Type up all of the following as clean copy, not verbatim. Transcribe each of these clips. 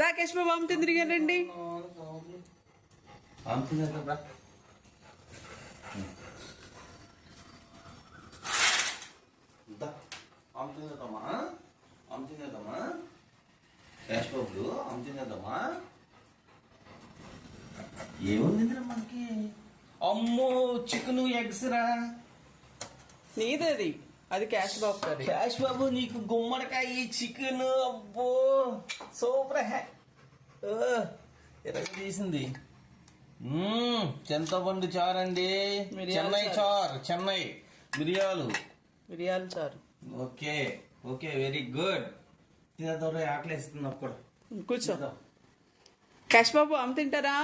రాకేష్ బాబు ఆమె తిరిగానండి. ఏముంది మనకి? అమ్మో చికెన్ ఎగ్స్ రా. నీదది, అది క్యాష్ బాబు కర్రీ. క్యాష్ బాబు నీకు గుమ్మడికాయ చికెన్, అబ్బో సూపర్ హ్యా తీసింది. చింతపండు చారండి, చెన్నై చారు, చెన్నై మిరియాలు చారు. Okay okay, very good. తినేద్దాం, ఆకలిస్తుంది నాకు కూడా. కూర్చో. క్యాష్ బాబు ఆమె తింటారా?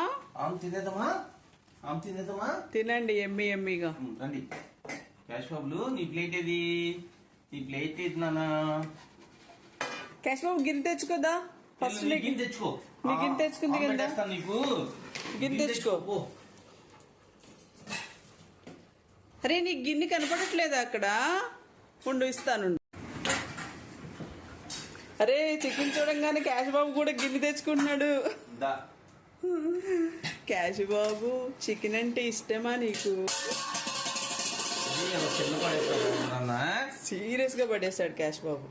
ఆమె తినేద్దామా? ఆమె తినేద్దామా? తినండి ఎమ్మిగా. రండి క్యాష్ బాబులు, నీ ప్లేట్ ఏది? నీ ప్లేట్ ఏది నాన్న? క్యాష్ బాబు గిన్నె తెచ్చుకోదా ఫస్ట్. గిన్నె తెచ్చుకో. నీ గిన్నె తెచ్చుకుంది కదా, నీకు గిన్నె తెచ్చుకో. అరే నీకు గిన్నె కనపడట్లేదా అక్కడ? ఉండు ఇస్తాను. అరే చికెన్ చూడంగానే క్యాష్ బాబు కూడా గిన్నె తెచ్చుకుంటున్నాడు. క్యాష్ బాబు చికెన్ అంటే ఇష్టమా నీకు? సీరియస్ గా పడేశాడు క్యాష్ బాబు.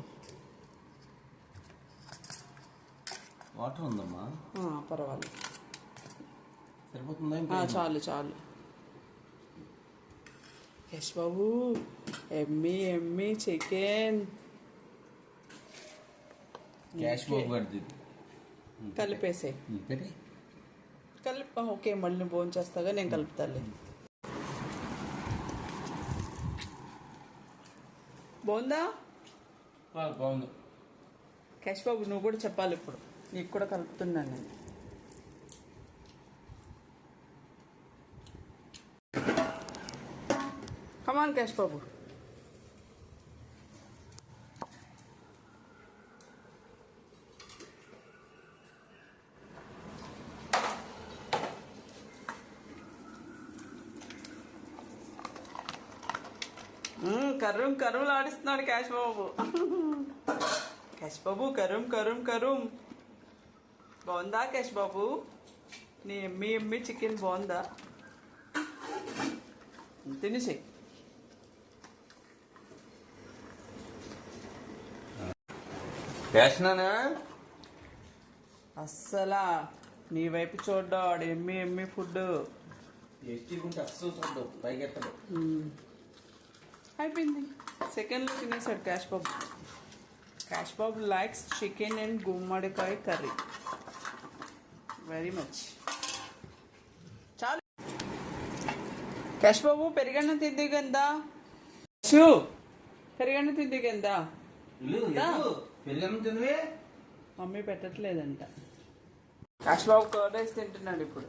వాటర్ ఉందమ్మా? పర్వాలేదు, సరిపోతుందా? చాలు. క్యాష్ బాబు ఎమ్మి చికెన్. క్యాష్ బాబు పడుతుంది, కలిపేసే. ఓకే, మళ్ళీ నువ్వు ఫోన్ చేస్తాగా, నేను కలుపుతాలే. బాగుందా? బాగుంది. క్యాష్ బాబు నువ్వు కూడా చెప్పాలి ఇప్పుడు, నీకు కూడా కలుపుతున్నాను నేను. కమాన్ క్యాష్ బాబు. కర్రం ఆడిస్తున్నాడు క్యాష్ బాబు. క్యాష్ బాబు కర్రం. బాగుందా క్యాష్ బాబు? నీ ఎమ్మి చికెన్ బాగుందా? తినేసి. అస్సలా నీ వైపు చూడ్డాడు. ఎమ్మి ఫుడ్ అయిపోయింది. సెకండ్లో తినేసాడు క్యాష్ బాబు. క్యాష్ బాబు లైక్స్ చికెన్ అండ్ గుమ్మడికాయ కర్రీ వెరీ మచ్. చాలు క్యాష్ బాబు, పెరిగన్నం తిందిగందా? పెరిగన్నం తిందిగందా? మమ్మీ పెట్టట్లేదంట. క్యాష్ బాబు కర్డ్ రైస్ తింటున్నాడు ఇప్పుడు.